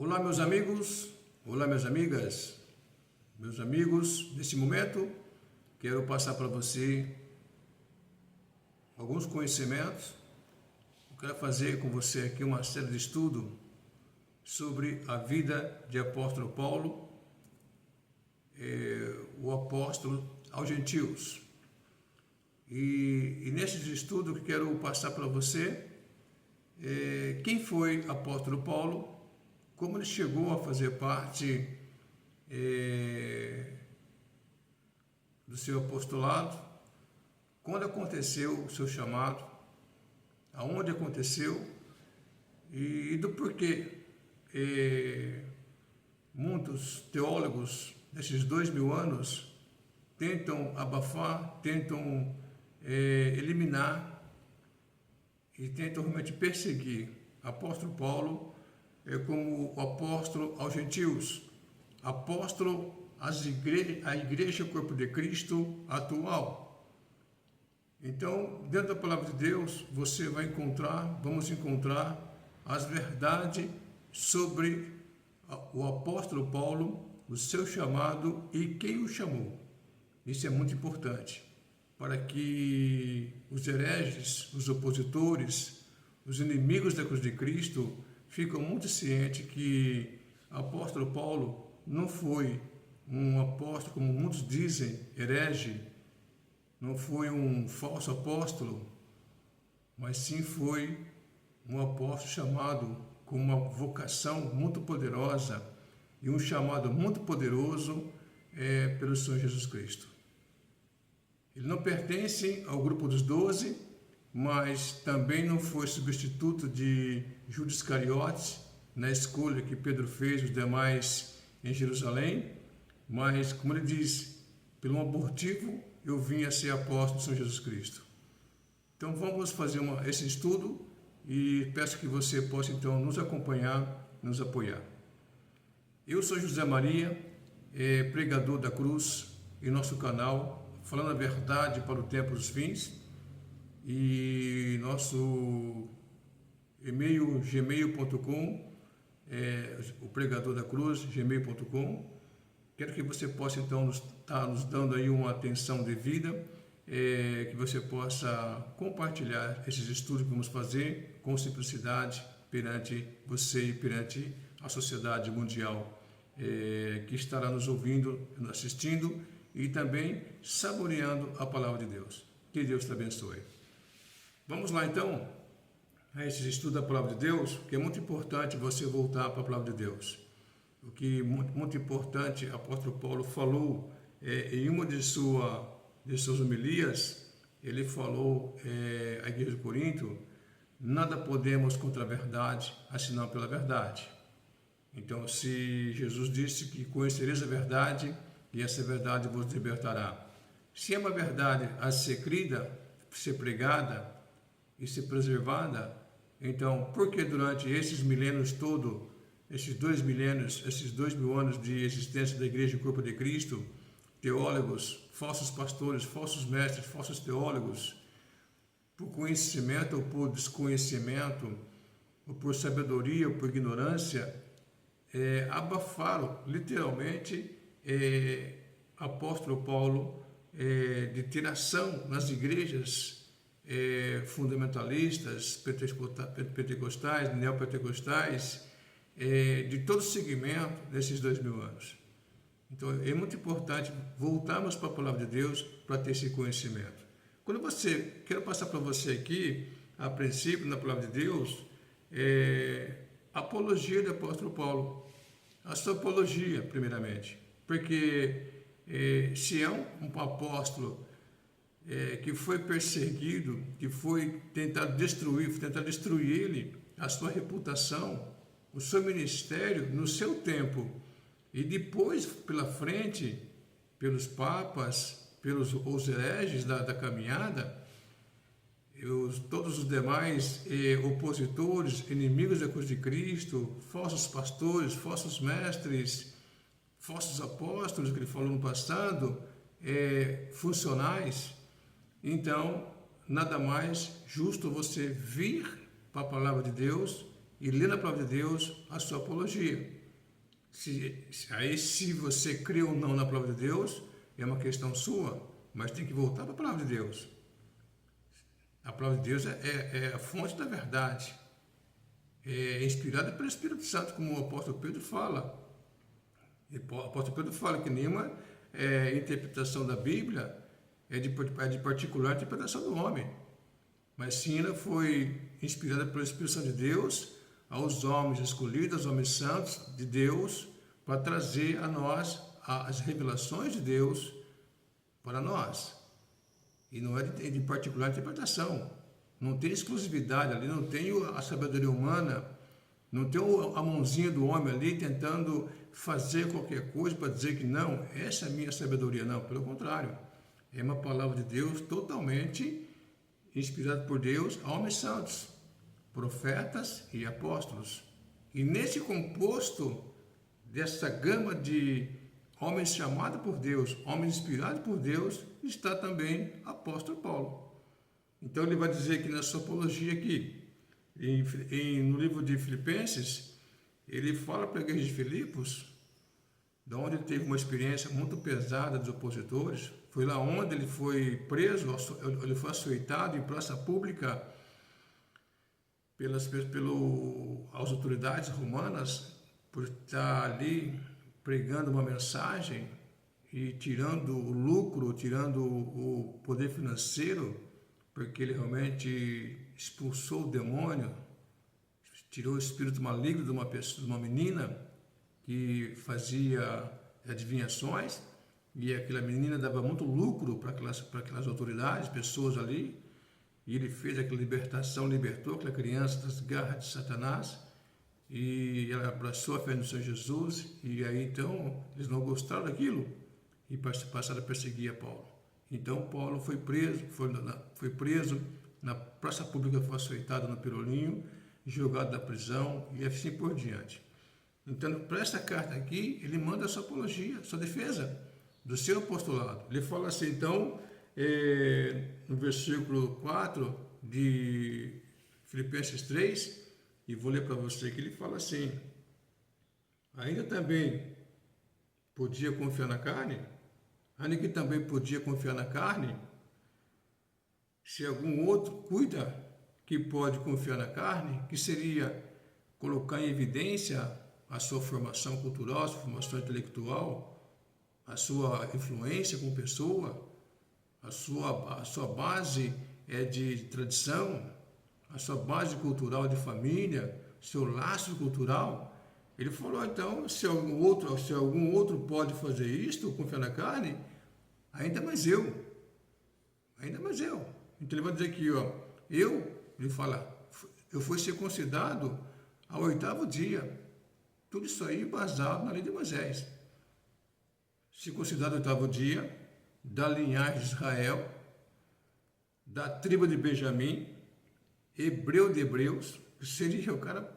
Olá, meus amigos, olá, minhas amigas, meus amigos. Nesse momento, quero passar para você alguns conhecimentos. Eu quero fazer com você aqui uma série de estudo sobre a vida de apóstolo Paulo, o apóstolo aos gentios. E nesse estudo que quero passar para você quem foi apóstolo Paulo, como ele chegou a fazer parte do seu apostolado, quando aconteceu o seu chamado, aonde aconteceu e do porquê muitos teólogos desses 2000 anos tentam abafar, tentam eliminar e tentam realmente perseguir apóstolo Paulo como o apóstolo aos gentios, apóstolo à igreja corpo de Cristo atual. Então, dentro da palavra de Deus, vamos encontrar as verdades sobre o apóstolo Paulo, o seu chamado e quem o chamou. Isso é muito importante, para que os hereges, os opositores, os inimigos da cruz de Cristo ficam muito cientes que o apóstolo Paulo não foi um apóstolo, como muitos dizem, herege, não foi um falso apóstolo, mas sim foi um apóstolo chamado com uma vocação muito poderosa e um chamado muito poderoso pelo Senhor Jesus Cristo. Ele não pertence ao grupo dos 12, mas também não foi substituto de Judas Iscariotes na escolha que Pedro fez, os demais em Jerusalém, mas, como ele diz, pelo um abortivo eu vim a ser apóstolo do Senhor Jesus Cristo. Então vamos fazer esse estudo e peço que você possa então nos acompanhar, nos apoiar. Eu sou José Maria, pregador da cruz, em nosso canal, falando a verdade para o tempo dos fins, e nosso e-mail gmail.com, o pregador da cruz, gmail.com. Quero que você possa então estar nos dando aí uma atenção devida, que você possa compartilhar esses estudos que vamos fazer com simplicidade perante você e perante a sociedade mundial que estará nos ouvindo, nos assistindo e também saboreando a palavra de Deus. Que Deus te abençoe. Vamos lá então a esse estudo da palavra de Deus, que é muito importante você voltar para a palavra de Deus. O que é muito importante, o apóstolo Paulo falou em uma de suas homilias, ele falou à igreja de Corinto: nada podemos contra a verdade, senão pela verdade. Então, se Jesus disse que conhecereis a verdade e essa verdade vos libertará. Se é uma verdade a ser crida, ser pregada e ser preservada, então, por que durante esses milênios todos, esses 2000 anos de existência da Igreja Corpo de Cristo, teólogos, falsos pastores, falsos mestres, falsos teólogos, por conhecimento ou por desconhecimento, ou por sabedoria ou por ignorância, abafaram literalmente apóstolo Paulo de ter ação nas igrejas fundamentalistas, pentecostais, neopentecostais, de todo o segmento desses 2000 anos. Então é muito importante voltarmos para a palavra de Deus para ter esse conhecimento. Quero passar para você aqui, a princípio, na palavra de Deus, a apologia do apóstolo Paulo, a sua apologia, primeiramente, porque se é um apóstolo que foi perseguido, que foi tentar destruir ele, a sua reputação, o seu ministério no seu tempo, e depois pela frente, pelos papas, pelos os hereges da caminhada, todos os demais opositores, inimigos da cruz de Cristo, falsos pastores, falsos mestres, falsos apóstolos, que ele falou no passado, funcionais. Então, nada mais justo você vir para a palavra de Deus e ler na palavra de Deus a sua apologia. Se você crê ou não na palavra de Deus, é uma questão sua, mas tem que voltar para a palavra de Deus. A palavra de Deus é a fonte da verdade. É inspirada pelo Espírito Santo, como o apóstolo Pedro fala. O apóstolo Pedro fala que nenhuma interpretação da Bíblia é de particular interpretação do homem, mas sim ela foi inspirada pelo Espírito Santo de Deus aos homens escolhidos, aos homens santos de Deus, para trazer a nós as revelações de Deus para nós. E não é de particular interpretação. Não tem exclusividade ali, não tem a sabedoria humana, não tem a mãozinha do homem ali tentando fazer qualquer coisa para dizer que não, essa é a minha sabedoria. Não, pelo contrário. É uma palavra de Deus totalmente inspirada por Deus a homens santos, profetas e apóstolos. E nesse composto dessa gama de homens chamados por Deus, homens inspirados por Deus, está também o apóstolo Paulo. Então ele vai dizer que na sua apologia aqui, no livro de Filipenses, ele fala para a igreja de Filipos, de onde ele teve uma experiência muito pesada dos opositores. Foi lá onde ele foi preso, ele foi açoitado em praça pública pelas autoridades romanas por estar ali pregando uma mensagem e tirando o lucro, tirando o poder financeiro, porque ele realmente expulsou o demônio, tirou o espírito maligno de uma menina que fazia adivinhações, e aquela menina dava muito lucro para aquelas autoridades, pessoas ali, e ele fez aquela libertação, libertou aquela criança das garras de Satanás, e ela abraçou a fé no Senhor Jesus, e aí então eles não gostaram daquilo e passaram a perseguir a Paulo. Então Paulo foi preso na praça pública, foi açoitado no Perolinho, jogado da prisão e assim por diante. Então, para essa carta aqui, ele manda a sua apologia, sua defesa do seu apostolado. Ele fala assim, então, no versículo 4 de Filipenses 3, e vou ler para você que ele fala assim: ainda também podia confiar na carne? Ainda que também podia confiar na carne? Se algum outro cuida que pode confiar na carne, que seria colocar em evidência a sua formação cultural, a sua formação intelectual, a sua influência como pessoa, a sua base de tradição, a sua base cultural de família, seu laço cultural. Ele falou, então, se algum outro pode fazer isto, confiar na carne, ainda mais eu. Então ele vai dizer aqui, ele fala, eu fui circuncidado ao 8º dia. Tudo isso aí baseado na lei de Moisés. Circuncidado ao 8º dia, da linhagem de Israel, da tribo de Benjamim, hebreu de hebreus, ou seja, o cara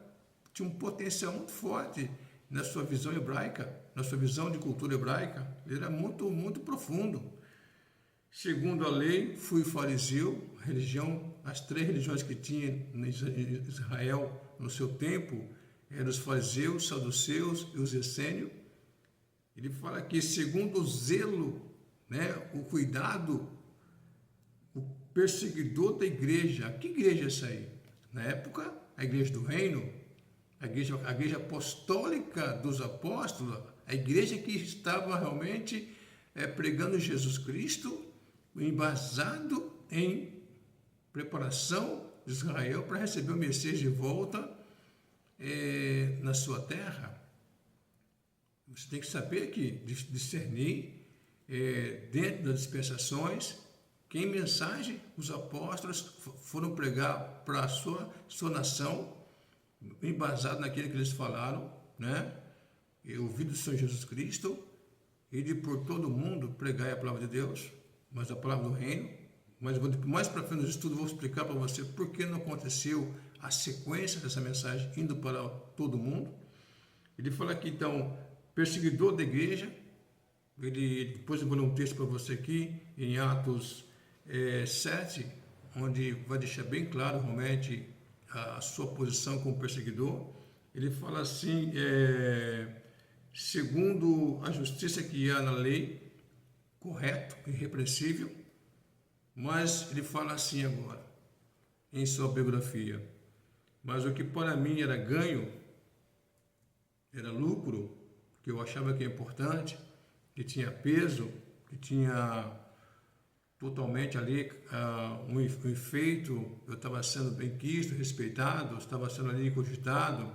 tinha um potencial muito forte na sua visão hebraica, na sua visão de cultura hebraica. Ele era muito, muito profundo. Segundo a lei, fui fariseu, as 3 religiões que tinha em Israel no seu tempo eram os fariseus, saduceus e os essênios. Ele fala que segundo o zelo, o cuidado, o perseguidor da igreja. Que igreja é essa aí? Na época, a igreja do reino, a igreja apostólica dos apóstolos, a igreja que estava realmente pregando Jesus Cristo, embasado em preparação de Israel para receber o Messias de volta na sua terra. Você tem que saber que discernir dentro das dispensações que mensagem os apóstolos foram pregar para a sua nação, embasado naquilo que eles falaram, ouvido do Senhor Jesus Cristo, e de por todo mundo pregar a palavra de Deus, mas a palavra do reino. Mas mais para frente no estudo vou explicar para você por que não aconteceu a sequência dessa mensagem indo para todo mundo. Ele fala aqui então, perseguidor da igreja. Depois eu vou ler um texto para você aqui em Atos 7, onde vai deixar bem claro realmente a sua posição como perseguidor. Ele fala assim, segundo a justiça que há na lei, correto, irrepreensível, mas ele fala assim agora, em sua biografia: mas o que para mim era ganho, era lucro, que eu achava que é importante, que tinha peso, que tinha totalmente ali um efeito, eu estava sendo bem quisto, respeitado, estava sendo ali cogitado,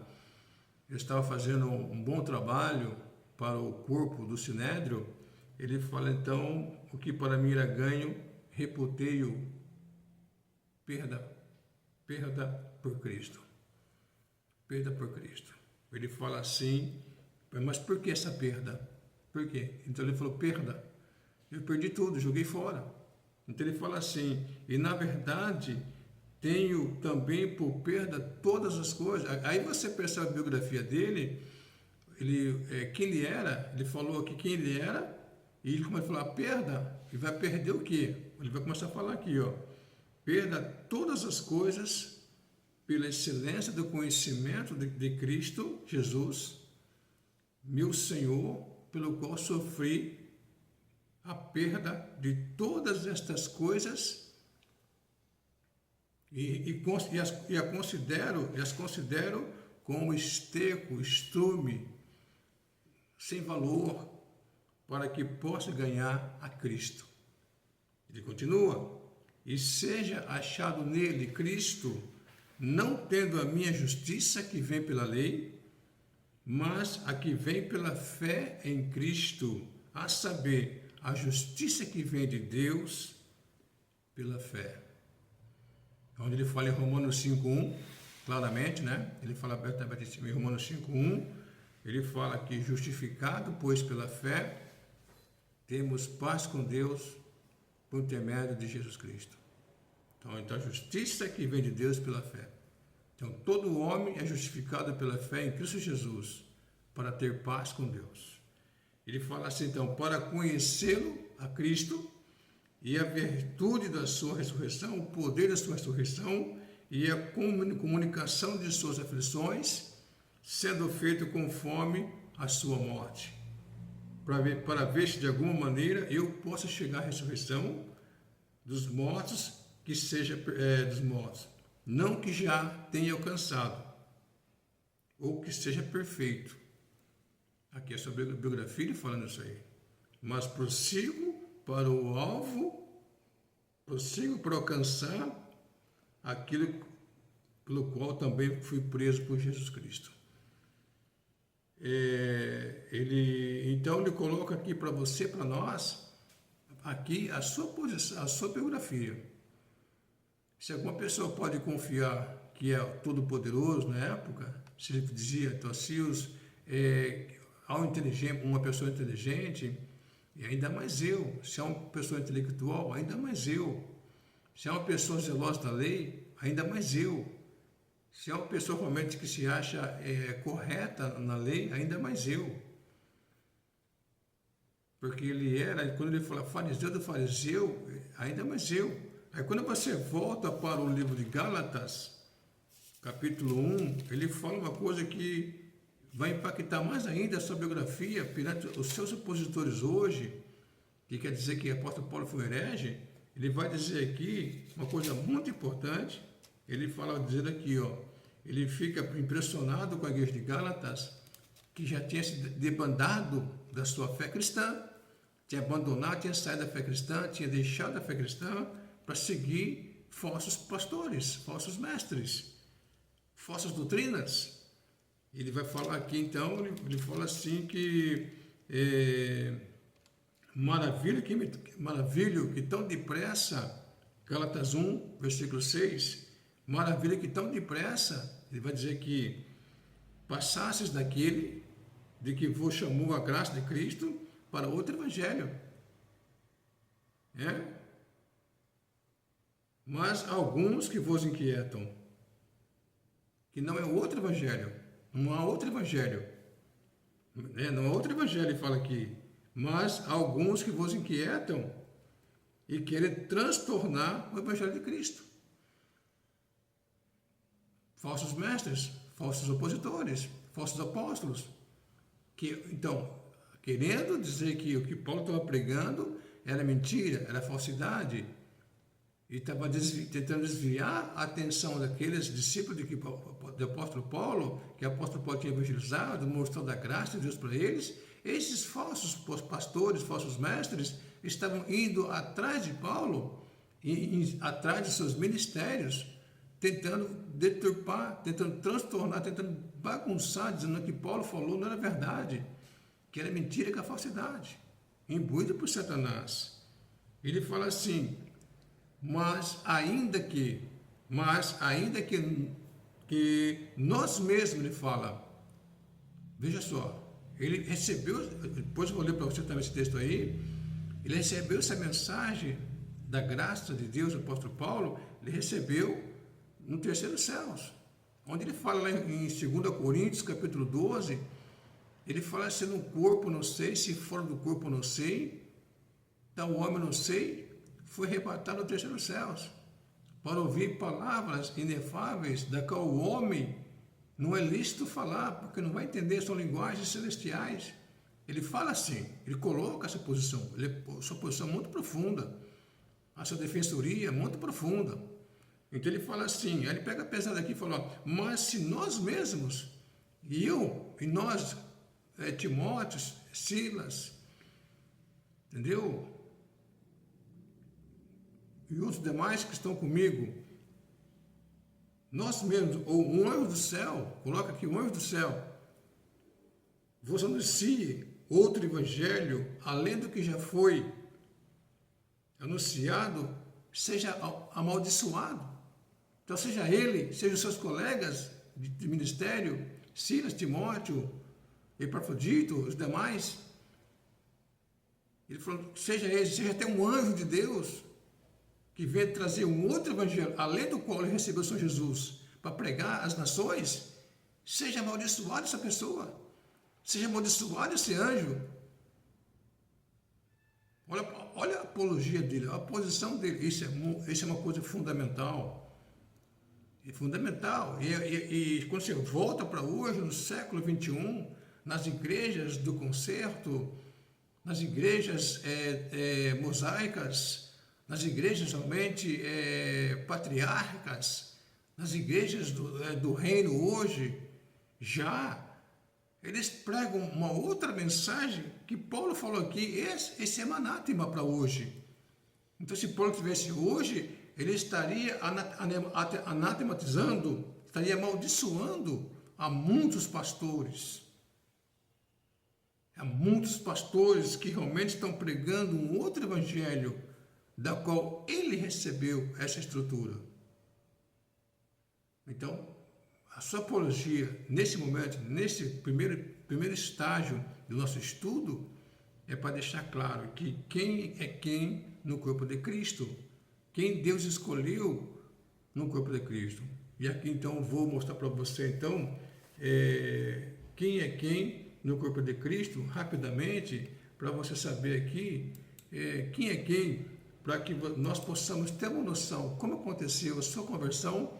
eu estava fazendo um bom trabalho para o corpo do Sinédrio. Ele fala então, o que para mim era ganho, reputei-o perda por Cristo. Perda por Cristo. Ele fala assim, mas por que essa perda? Por quê? Então ele falou, perda. Eu perdi tudo, joguei fora. Então ele fala assim, e na verdade tenho também por perda todas as coisas. Aí você percebe a biografia dele, quem ele era, ele falou aqui quem ele era, e ele começa a falar perda, e vai perder o quê? Ele vai começar a falar aqui, ó, perda todas as coisas pela excelência do conhecimento de Cristo Jesus, meu Senhor, pelo qual sofri a perda de todas estas coisas e as considero como esterco, estrume, sem valor, para que possa ganhar a Cristo. Ele continua, e seja achado nele Cristo, não tendo a minha justiça que vem pela lei, mas a que vem pela fé em Cristo, a saber, a justiça que vem de Deus pela fé. Onde ele fala em Romanos 5:1, claramente, né? Ele fala abertamente em Romanos 5:1, ele fala que justificado, pois pela fé, temos paz com Deus por intermédio de Jesus Cristo. Então a justiça que vem de Deus pela fé. Então todo homem é justificado pela fé em Cristo Jesus para ter paz com Deus. Ele fala assim, então, para conhecê-lo, a Cristo, e a virtude da sua ressurreição, o poder da sua ressurreição e a comunicação de suas aflições, sendo feito conforme a sua morte, para ver se de alguma maneira eu possa chegar à ressurreição dos mortos, que seja dos mortos, não que já tenha alcançado, ou que seja perfeito. Aqui é sobre a biografia ele falando isso aí. Mas prossigo para o alvo, prossigo para alcançar aquilo pelo qual também fui preso por Jesus Cristo. Então ele coloca aqui para você, para nós, aqui a sua posição, a sua biografia. Se alguma pessoa pode confiar que é todo-poderoso na época, se ele dizia, então, se uma pessoa inteligente, e ainda mais eu, se é uma pessoa intelectual, ainda mais eu, se é uma pessoa zelosa da lei, ainda mais eu, se é uma pessoa realmente que se acha correta na lei, ainda mais eu. Porque ele era, quando ele fala fariseu do fariseu, ainda mais eu. Aí quando você volta para o livro de Gálatas, capítulo 1, ele fala uma coisa que vai impactar mais ainda a sua biografia perante os seus opositores hoje, que quer dizer que o apóstolo Paulo foi herege. Ele vai dizer aqui uma coisa muito importante. Ele fala, dizendo aqui, ó, ele fica impressionado com a igreja de Gálatas, que já tinha se debandado da sua fé cristã, tinha abandonado, tinha saído da fé cristã, tinha deixado a fé cristã para seguir falsos pastores, falsos mestres, falsas doutrinas. Ele vai falar aqui, então, ele fala assim que maravilho que tão depressa, Gálatas 1, versículo 6, maravilha que tão depressa, ele vai dizer que passasses daquele de que vos chamou a graça de Cristo para outro evangelho. Mas alguns que vos inquietam, que não é outro evangelho, não há outro evangelho, não há outro evangelho, ele fala aqui, mas alguns que vos inquietam e querem transtornar o evangelho de Cristo. falsos mestres, falsos opositores, falsos apóstolos, que então, querendo dizer que o que Paulo estava pregando era mentira, era falsidade, e estava tentando desviar a atenção daqueles discípulos do apóstolo Paulo, que o apóstolo Paulo tinha evangelizado, mostrando a graça de Deus para eles. Esses falsos pastores, falsos mestres, estavam indo atrás de Paulo, atrás de seus ministérios, tentando deturpar, tentando transtornar, tentando bagunçar, dizendo que Paulo falou não era verdade, que era mentira, que era falsidade, imbuído por Satanás. Ele fala assim: mas ainda que nós mesmos, ele fala, veja só, ele recebeu, depois eu vou ler para você também esse texto aí, ele recebeu essa mensagem da graça de Deus, o apóstolo Paulo, ele recebeu no terceiro céus, onde ele fala lá em 2 Coríntios, capítulo 12, ele fala: se no corpo não sei, se fora do corpo não sei, tal homem não sei, foi arrebatado no terceiro céus, para ouvir palavras inefáveis, da qual o homem não é lícito falar, porque não vai entender, são linguagens celestiais. Ele fala assim, ele coloca essa posição, sua posição é muito profunda, a sua defensoria é muito profunda. Então ele fala assim, aí ele pega pesado aqui e fala: mas se nós mesmos, e nós, Timóteo, Silas, entendeu? E os demais que estão comigo, nós mesmos, ou um anjo do céu, coloca aqui um anjo do céu, vos anuncie outro evangelho, além do que já foi anunciado, seja amaldiçoado. Então, seja ele, seja os seus colegas de ministério, Silas, Timóteo, Epafrodito, os demais. Ele falou: seja ele, seja até um anjo de Deus, que veio trazer um outro evangelho, além do qual ele recebeu o Senhor Jesus, para pregar às nações, seja amaldiçoado essa pessoa, seja amaldiçoado esse anjo. Olha a apologia dele, a posição dele. Isso é uma coisa fundamental. É fundamental. E quando você volta para hoje, no século XXI, nas igrejas do concerto, nas igrejas mosaicas, nas igrejas realmente patriárquicas, nas igrejas do reino hoje, já eles pregam uma outra mensagem que Paulo falou aqui. Esse é anátema para hoje. Então, se Paulo estivesse hoje, ele estaria anatematizando, estaria amaldiçoando a muitos pastores. Há muitos pastores que realmente estão pregando um outro evangelho, da qual ele recebeu essa estrutura. Então, a sua apologia, nesse momento, nesse primeiro estágio do nosso estudo, é para deixar claro que quem é quem no corpo de Cristo, quem Deus escolheu no corpo de Cristo. E aqui então vou mostrar para você então quem é quem no corpo de Cristo, rapidamente, para você saber aqui quem é quem, para que nós possamos ter uma noção como aconteceu a sua conversão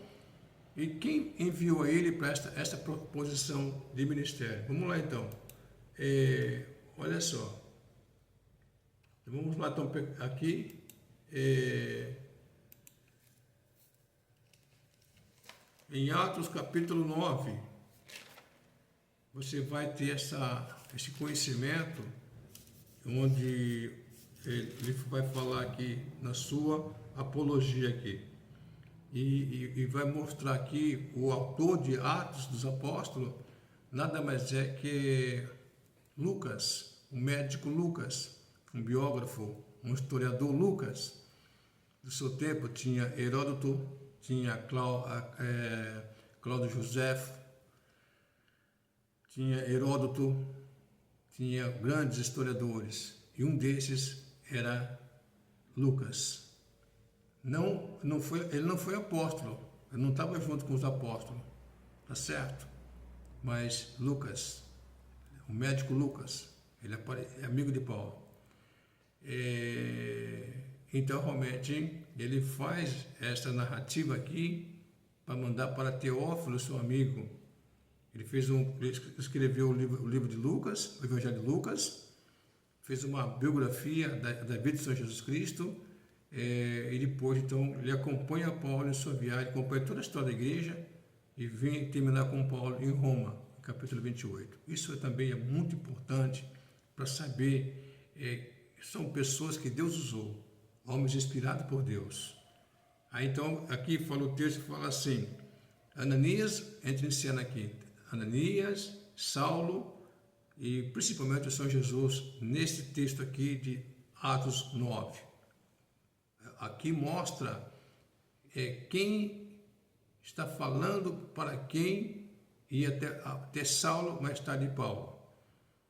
e quem enviou a ele para esta posição de ministério. Vamos lá então. Olha só. Vamos lá então aqui. Em Atos capítulo 9, você vai ter esse conhecimento, onde ele vai falar aqui na sua apologia aqui. E vai mostrar aqui o autor de Atos dos Apóstolos, nada mais é que Lucas, o médico Lucas, um biógrafo, um historiador Lucas. Do seu tempo tinha Heródoto, tinha Cláudio José, tinha Heródoto, tinha grandes historiadores, e um desses era Lucas. Ele não foi apóstolo, ele não estava junto com os apóstolos, tá certo? Mas Lucas, o médico Lucas, ele é amigo de Paulo. Então, realmente, ele faz essa narrativa aqui, para mandar para Teófilo, seu amigo. Ele escreveu o livro de Lucas, o Evangelho de Lucas, fez uma biografia da vida de Senhor Jesus Cristo, e depois, então, ele acompanha Paulo em sua viagem, acompanha toda a história da igreja e vem terminar com Paulo em Roma, no capítulo 28. Isso também é muito importante para saber que são pessoas que Deus usou, homens inspirados por Deus. Aí, então, aqui fala o texto, fala assim, Ananias entra em cena aqui, Ananias, Saulo e principalmente o Senhor Jesus, nesse texto aqui de Atos 9. Aqui mostra quem está falando para quem e até Saulo, mais tarde Paulo.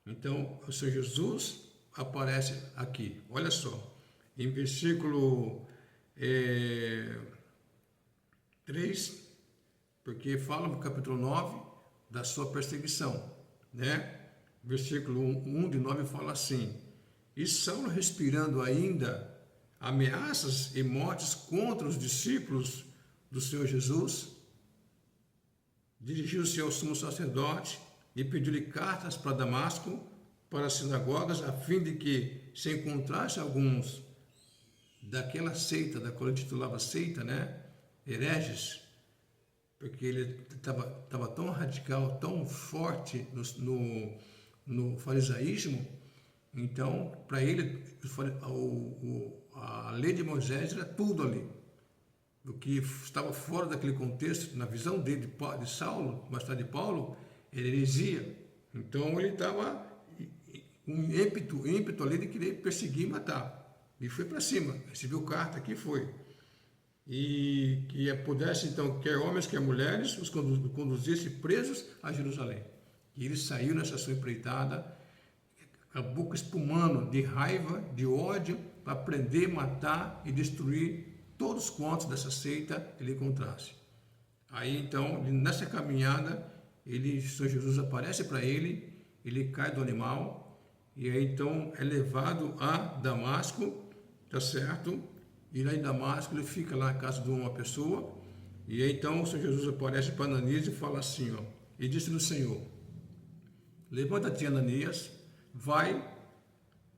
Então, o Senhor Jesus aparece aqui. Olha só, em versículo 3, porque fala no capítulo 9 da sua perseguição, né? Versículo 1 de 9 fala assim, e Saulo, respirando ainda ameaças e mortes contra os discípulos do Senhor Jesus, dirigiu-se ao sumo sacerdote e pediu-lhe cartas para Damasco, para as sinagogas, a fim de que se encontrasse alguns daquela seita, da qual ele titulava seita, né? Hereges, porque ele estava tão radical, tão forte no farisaísmo. Então, para ele, a lei de Moisés era tudo ali. O que estava fora daquele contexto, na visão dele, de Saulo, mais tarde de Paulo, era heresia. Então, ele estava com um ímpeto ali de querer perseguir e matar. E foi para cima, recebeu carta aqui e foi. E que pudesse, então, quer homens, quer mulheres, os conduzisse presos a Jerusalém. E ele saiu nessa sua empreitada, a boca espumando de raiva, de ódio, para prender, matar e destruir todos quantos dessa seita ele encontrasse. Aí, então, nessa caminhada, o Senhor Jesus aparece para ele, ele cai do animal, e aí, então, é levado a Damasco, tá certo? E lá em Damasco ele fica lá na casa de uma pessoa, e aí então o Senhor Jesus aparece para Ananias e fala assim, ó, e disse no Senhor, levanta-te, Ananias, vai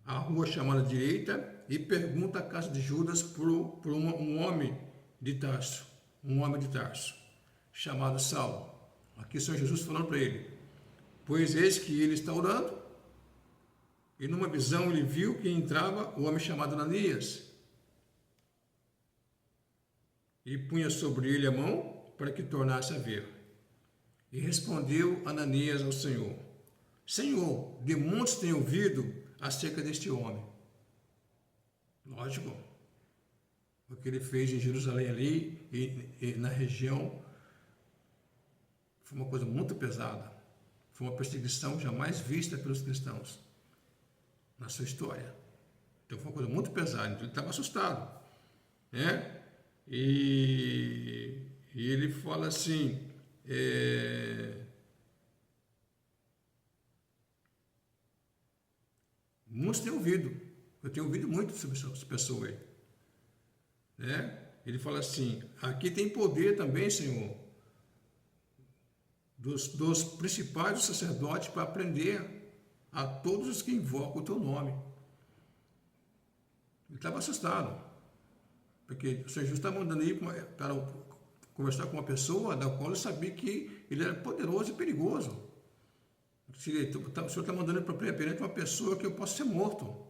à rua chamada direita e pergunta à casa de Judas por um homem de Tarso, chamado Saulo. Aqui o Senhor Jesus falando para ele, pois eis que ele está orando, e numa visão ele viu que entrava o homem chamado Ananias, e punha sobre ele a mão para que tornasse a ver. E respondeu Ananias ao Senhor, Senhor, de muitos tenho ouvido acerca deste homem. Lógico, o que ele fez em Jerusalém ali e na região foi uma coisa muito pesada. Foi uma perseguição jamais vista pelos cristãos na sua história. Então foi uma coisa muito pesada, então ele estava assustado, né? E ele fala assim, muitos têm ouvido, eu tenho ouvido muito sobre essa pessoa aí, né? Ele fala assim, aqui tem poder também, Senhor, dos principais dos sacerdotes para prender a todos os que invocam o teu nome. Ele estava assustado, porque o Senhor Jesus está mandando ir para conversar com uma pessoa da qual ele sabia que ele era poderoso e perigoso. O Senhor está mandando para perante uma pessoa que eu posso ser morto.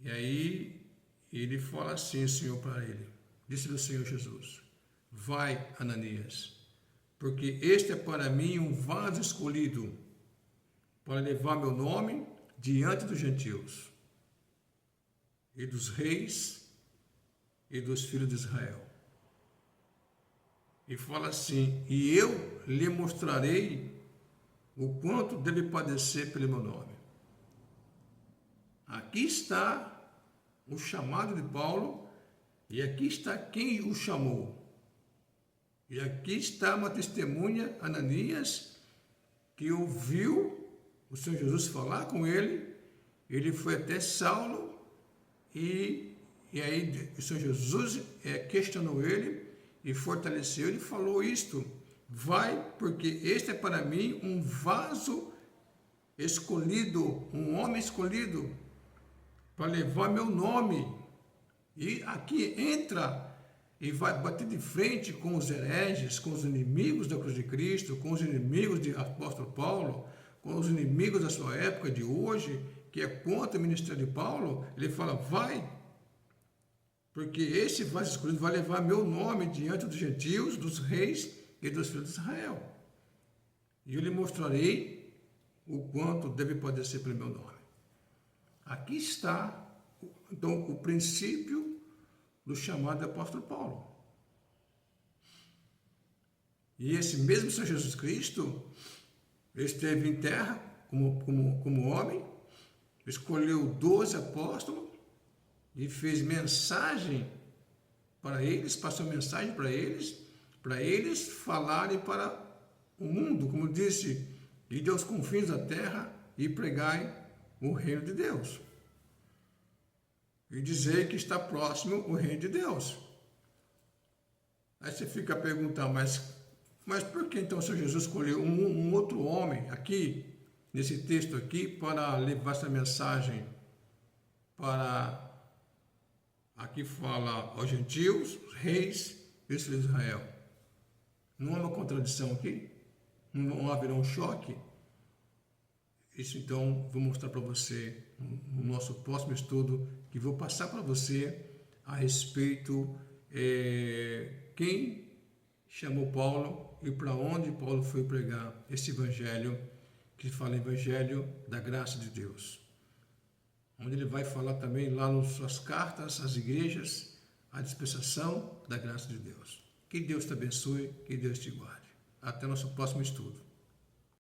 E aí ele fala assim, o Senhor para ele, disse-lhe o Senhor Jesus, vai, Ananias, porque este é para mim um vaso escolhido para levar meu nome diante dos gentios e dos reis e dos filhos de Israel. E fala assim, e eu lhe mostrarei o quanto deve padecer pelo meu nome. Aqui está o chamado de Paulo, e aqui está quem o chamou. E aqui está uma testemunha, Ananias, que ouviu o Senhor Jesus falar com ele, ele foi até Saulo, e aí o Senhor Jesus questionou ele, e fortaleceu. Ele falou isto: vai, porque este é para mim um vaso escolhido, um homem escolhido, para levar meu nome. E aqui entra e vai bater de frente com os hereges, com os inimigos da cruz de Cristo, com os inimigos do apóstolo Paulo, com os inimigos da sua época, de hoje, que é contra o ministério de Paulo. Ele fala: vai, porque esse vaso escolhido vai levar meu nome diante dos gentios, dos reis e dos filhos de Israel. E eu lhe mostrarei o quanto deve padecer pelo meu nome. Aqui está, então, o princípio do chamado apóstolo Paulo. E esse mesmo Senhor Jesus Cristo esteve em terra como homem, escolheu 12 apóstolos e fez mensagem para eles, passou mensagem para eles falarem para o mundo, como disse: ide aos confins da terra e pregai o reino de Deus. E dizer que está próximo o reino de Deus. Aí você fica a perguntar, mas por que então o Senhor Jesus escolheu um outro homem aqui, nesse texto aqui, para levar essa mensagem para, aqui fala, aos gentios, reis e os filhos de Israel? Não há uma contradição aqui? Não haverá um choque? Isso então vou mostrar para você no nosso próximo estudo, que vou passar para você a respeito quem chamou Paulo e para onde Paulo foi pregar esse evangelho, que fala evangelho da graça de Deus. Onde ele vai falar também lá nas suas cartas às igrejas, a dispensação da graça de Deus. Que Deus te abençoe, que Deus te guarde. Até o nosso próximo estudo.